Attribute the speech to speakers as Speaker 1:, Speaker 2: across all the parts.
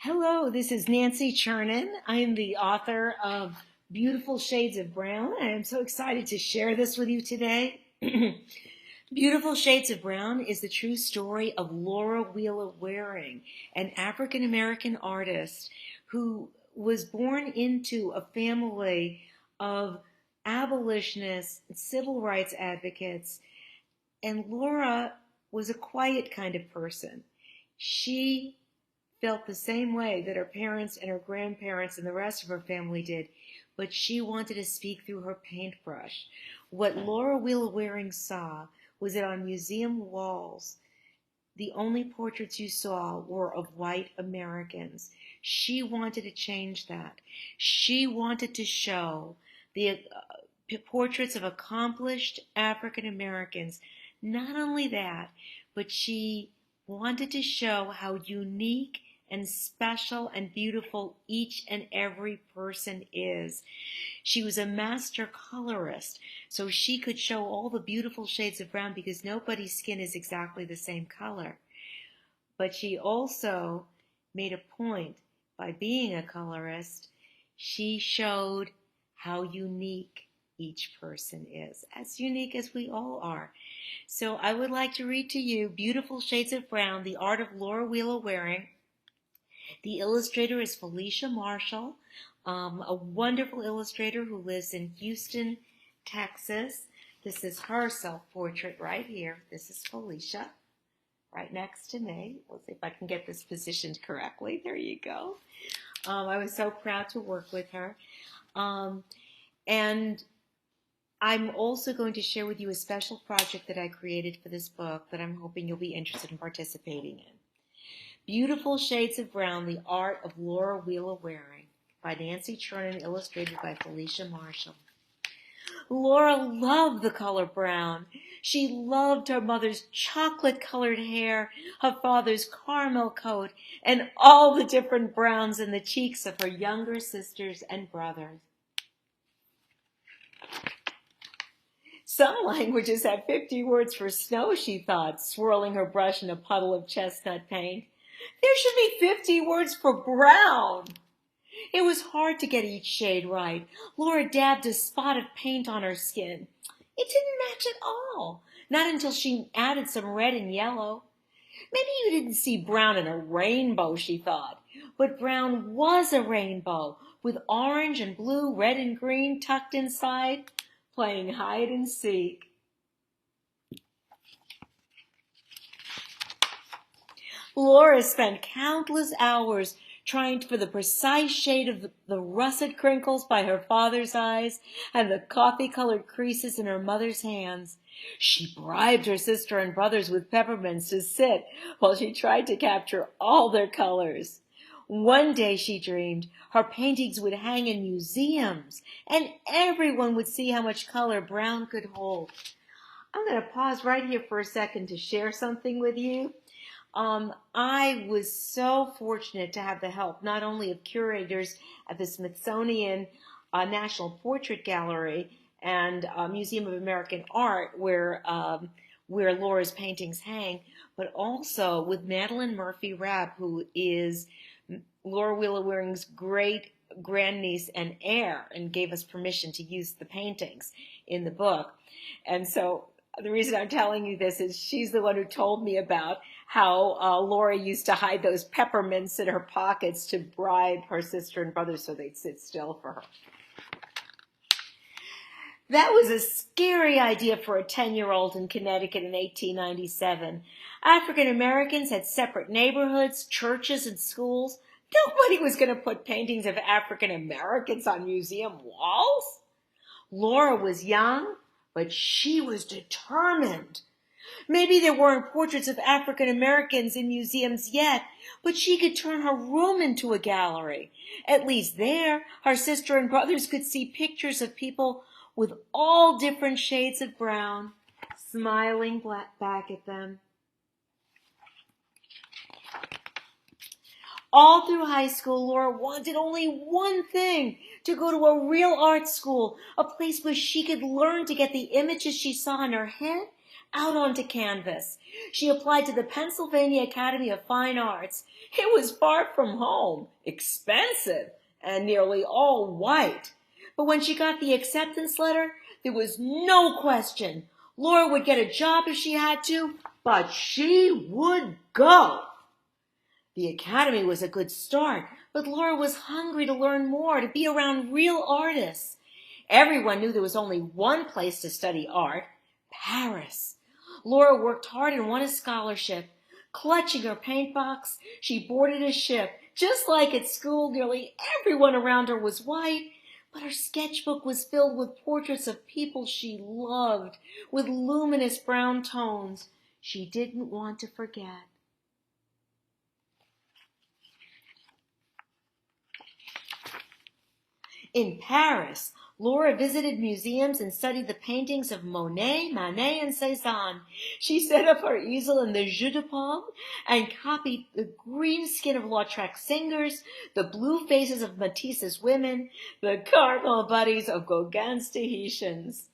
Speaker 1: Hello, this is Nancy Churnin. I am the author of Beautiful Shades of Brown. I am so excited to share this with you today. Beautiful Shades of Brown is the true story of Laura Wheeler Waring, an African-American artist who was born into a family of abolitionists, civil rights advocates, and Laura was a quiet kind of person. She felt the same way that her parents and her grandparents and the rest of her family did, but she wanted to speak through her paintbrush. What Laura Wheeler Waring saw was that on museum walls, the only portraits you saw were of white Americans. She wanted to change that. She wanted to show the portraits of accomplished African Americans. Not only that, but she wanted to show how unique and special and beautiful each and every person is. She was a master colorist, so she could show all the beautiful shades of brown because nobody's skin is exactly the same color. But she also made a point by being a colorist. She showed how unique each person is, as unique as we all are. So I would like to read to you Beautiful Shades of Brown, The Art of Laura Wheeler Waring. The illustrator is Felicia Marshall, a wonderful illustrator who lives in Houston, Texas. This is her self-portrait right here. This is Felicia right next to me. We'll see if I can get this positioned correctly. There you go. I was so proud to work with her. And I'm also going to share with you a special project that I created for this book that I'm hoping you'll be interested in participating in. Beautiful Shades of Brown, The Art of Laura Wheeler Waring by Nancy Churnin, illustrated by Felicia Marshall. Laura loved the color brown. She loved her mother's chocolate-colored hair, her father's caramel coat, and all the different browns in the cheeks of her younger sisters and brothers. Some languages have 50 words for snow, she thought, swirling her brush in a puddle of chestnut paint. There should be 50 words for brown. It was hard to get each shade right. Laura dabbed a spot of paint on her skin. It didn't match at all, not until she added some red and yellow. Maybe you didn't see brown in a rainbow, she thought. But brown was a rainbow, with orange and blue, red and green tucked inside, playing hide and seek. Laura spent countless hours trying for the precise shade of the russet crinkles by her father's eyes and the coffee-colored creases in her mother's hands. She bribed her sister and brothers with peppermints to sit while she tried to capture all their colors. One day, she dreamed, her paintings would hang in museums, and everyone would see how much color brown could hold. I'm going to pause right here for a second to share something with you. I was so fortunate to have the help not only of curators at the Smithsonian National Portrait Gallery and Museum of American Art, where Laura's paintings hang, but also with Madeline Murphy Rapp, who is Laura Wheeler Waring's great grandniece and heir, and gave us permission to use the paintings in the book. And so the reason I'm telling you this is she's the one who told me about how Laura used to hide those peppermints in her pockets to bribe her sister and brother so they'd sit still for her. That was a scary idea for a 10-year-old in Connecticut in 1897. African Americans had separate neighborhoods, churches, and schools. Nobody was going to put paintings of African Americans on museum walls. Laura was young, but she was determined. Maybe there weren't portraits of African Americans in museums yet, but she could turn her room into a gallery. At least there, her sister and brothers could see pictures of people with all different shades of brown, smiling back at them. All through high school, Laura wanted only one thing, to go to a real art school, a place where she could learn to get the images she saw in her head out onto canvas. She applied to the Pennsylvania Academy of Fine Arts. It was far from home, expensive, and nearly all white. But when she got the acceptance letter, there was no question. Laura would get a job if she had to, but she would go. The academy was a good start, but Laura was hungry to learn more, to be around real artists. Everyone knew there was only one place to study art, Paris. Laura worked hard and won a scholarship. Clutching her paint box, she boarded a ship. Just like at school, nearly everyone around her was white, but her sketchbook was filled with portraits of people she loved, with luminous brown tones she didn't want to forget. In Paris, Laura visited museums and studied the paintings of Monet, Manet, and Cézanne. She set up her easel in the Jeu de Paume and copied the green skin of Lautrec singers, the blue faces of Matisse's women, the cardinal bodies of Gauguin's Tahitians.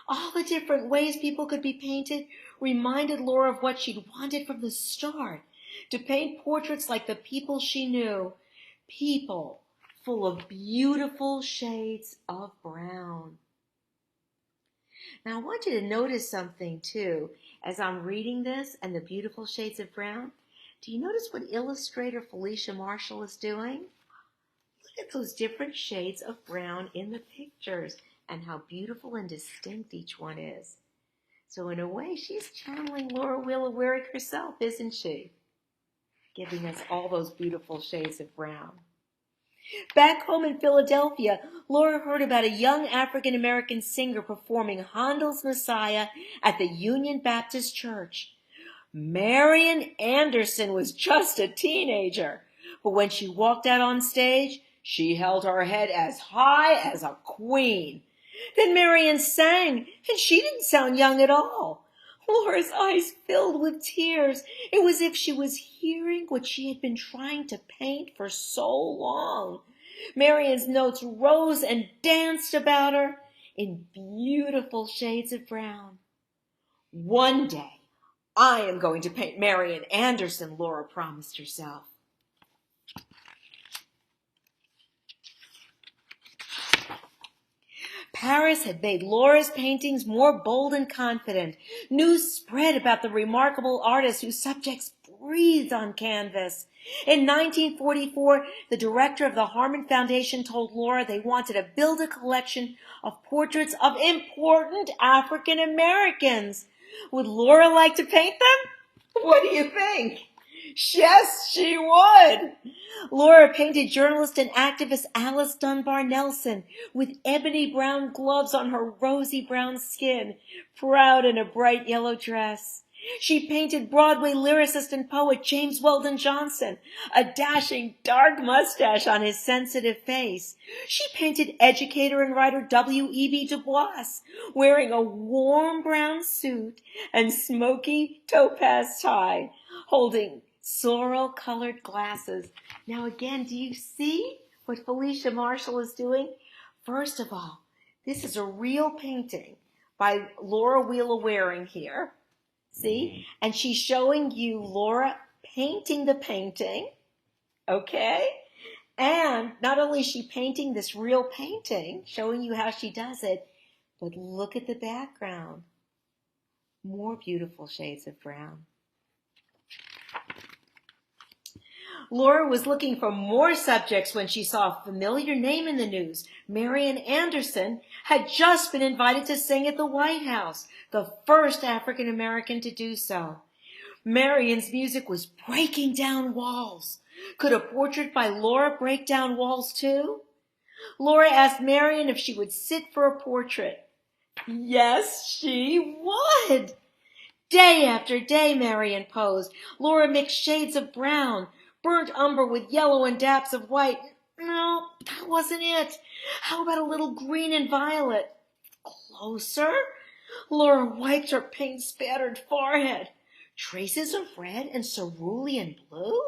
Speaker 1: All the different ways people could be painted reminded Laura of what she'd wanted from the start, to paint portraits like the people she knew, people full of beautiful shades of brown. Now I want you to notice something too. As I'm reading this and the beautiful shades of brown, do you notice what illustrator Felicia Marshall is doing? Look at those different shades of brown in the pictures and how beautiful and distinct each one is. So in a way, she's channeling Laura Wheeler Waring herself, isn't she? Giving us all those beautiful shades of brown. Back home in Philadelphia, Laura heard about a young African-American singer performing Handel's Messiah at the Union Baptist Church. Marian Anderson was just a teenager, but when she walked out on stage, she held her head as high as a queen. Then Marian sang, and she didn't sound young at all. Laura's eyes filled with tears. It was as if she was hearing what she had been trying to paint for so long. Marian's notes rose and danced about her in beautiful shades of brown. One day, I am going to paint Marian Anderson, Laura promised herself. Paris had made Laura's paintings more bold and confident. News spread about the remarkable artist whose subjects breathed on canvas. In 1944, the director of the Harmon Foundation told Laura they wanted to build a collection of portraits of important African Americans. Would Laura like to paint them? What do you think? Yes, she would. Laura painted journalist and activist Alice Dunbar Nelson with ebony brown gloves on her rosy brown skin, proud in a bright yellow dress. She painted Broadway lyricist and poet James Weldon Johnson, a dashing dark mustache on his sensitive face. She painted educator and writer W.E.B. Du Bois, wearing a warm brown suit and smoky topaz tie, holding sorrel-colored glasses. Now again, do you see what Felicia Marshall is doing? First of all, this is a real painting by Laura Wheeler Waring here. See? And she's showing you Laura painting the painting, okay? And not only is she painting this real painting, showing you how she does it, but look at the background. More beautiful shades of brown. Laura was looking for more subjects when she saw a familiar name in the news. Marian Anderson had just been invited to sing at the White House, the first African American to do so. Marian's music was breaking down walls. Could a portrait by Laura break down walls too? Laura asked Marian if she would sit for a portrait. Yes, she would. Day after day, Marian posed. Laura mixed shades of brown, burnt umber with yellow and daps of white. No, that wasn't it. How about a little green and violet? Closer? Laura wiped her paint-spattered forehead. Traces of red and cerulean blue?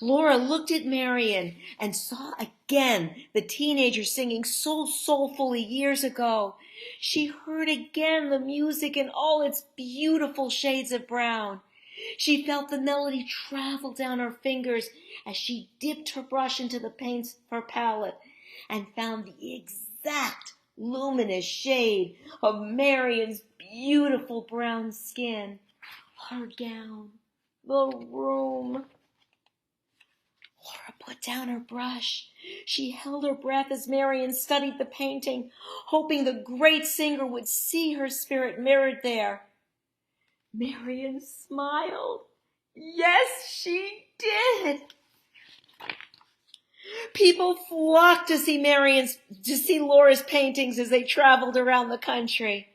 Speaker 1: Laura looked at Marion and saw again the teenager singing so soulfully years ago. She heard again the music in all its beautiful shades of brown. She felt the melody travel down her fingers as she dipped her brush into the paints of her palette and found the exact luminous shade of Marion's beautiful brown skin, her gown, the room. Laura put down her brush. She held her breath as Marion studied the painting, hoping the great singer would see her spirit mirrored there. Marion smiled. Yes, she did. People flocked to see Laura's paintings as they traveled around the country.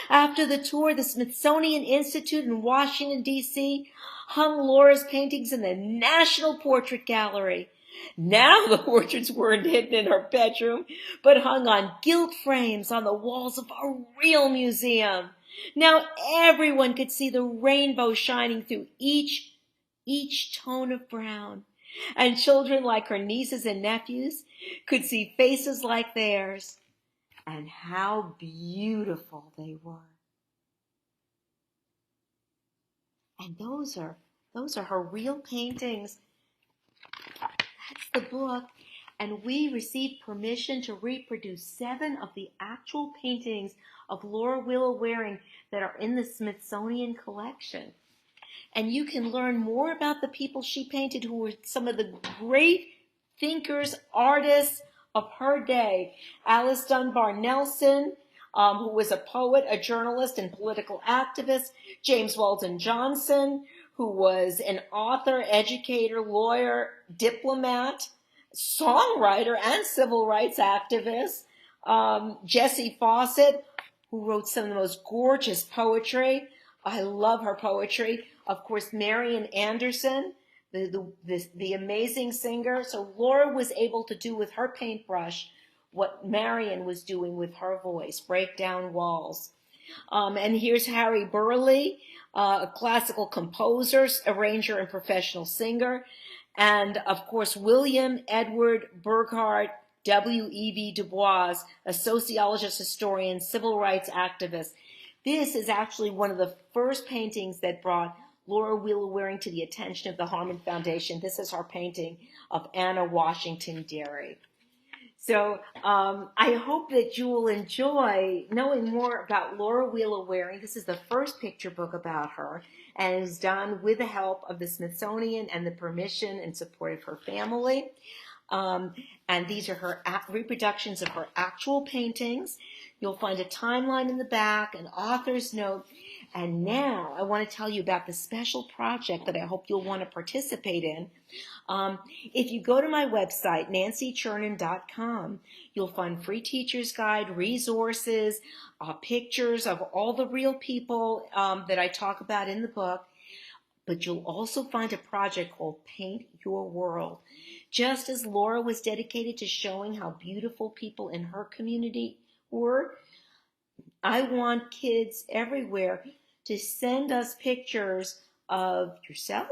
Speaker 1: After the tour, the Smithsonian Institute in Washington, D.C. hung Laura's paintings in the National Portrait Gallery. Now the portraits weren't hidden in her bedroom, but hung on gilt frames on the walls of a real museum. Now everyone could see the rainbow shining through each tone of brown. And children like her nieces and nephews could see faces like theirs. And how beautiful they were. And those are her real paintings. That's the book. And we received permission to reproduce 7 of the actual paintings of Laura Willow Waring that are in the Smithsonian collection. And you can learn more about the people she painted who were some of the great thinkers, artists of her day. Alice Dunbar Nelson, who was a poet, a journalist, and political activist. James Weldon Johnson, who was an author, educator, lawyer, diplomat, songwriter, and civil rights activist. Jessie Fawcett, who wrote some of the most gorgeous poetry. I love her poetry. Of course, Marian Anderson, the amazing singer. So Laura was able to do with her paintbrush what Marian was doing with her voice, break down walls. And here's Harry Burleigh, a classical composer, arranger, and professional singer. And of course, William Edward Burghardt W.E.B. Du Bois, a sociologist, historian, civil rights activist. This is actually one of the first paintings that brought Laura Willow Waring to the attention of the Harmon Foundation. This is her painting of Anna Washington Derry. So I hope that you will enjoy knowing more about Laura Willow Waring. This is the first picture book about her, and it is done with the help of the Smithsonian and the permission and support of her family. And these are her reproductions of her actual paintings. You'll find a timeline in the back, an author's note. And now I want to tell you about the special project that I hope you'll want to participate in. If you go to my website, nancychurnin.com, you'll find free teacher's guide, resources, pictures of all the real people that I talk about in the book. But you'll also find a project called Paint Your World. Just as Laura was dedicated to showing how beautiful people in her community were, I want kids everywhere to send us pictures of yourself,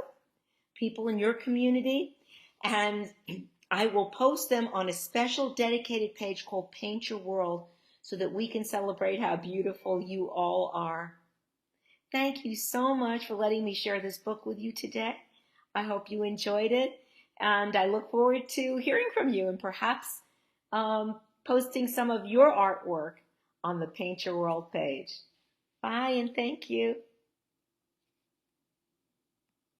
Speaker 1: people in your community, and I will post them on a special dedicated page called Paint Your World so that we can celebrate how beautiful you all are. Thank you so much for letting me share this book with you today. I hope you enjoyed it, and I look forward to hearing from you and perhaps posting some of your artwork on the Paint Your World page. Bye, and thank you.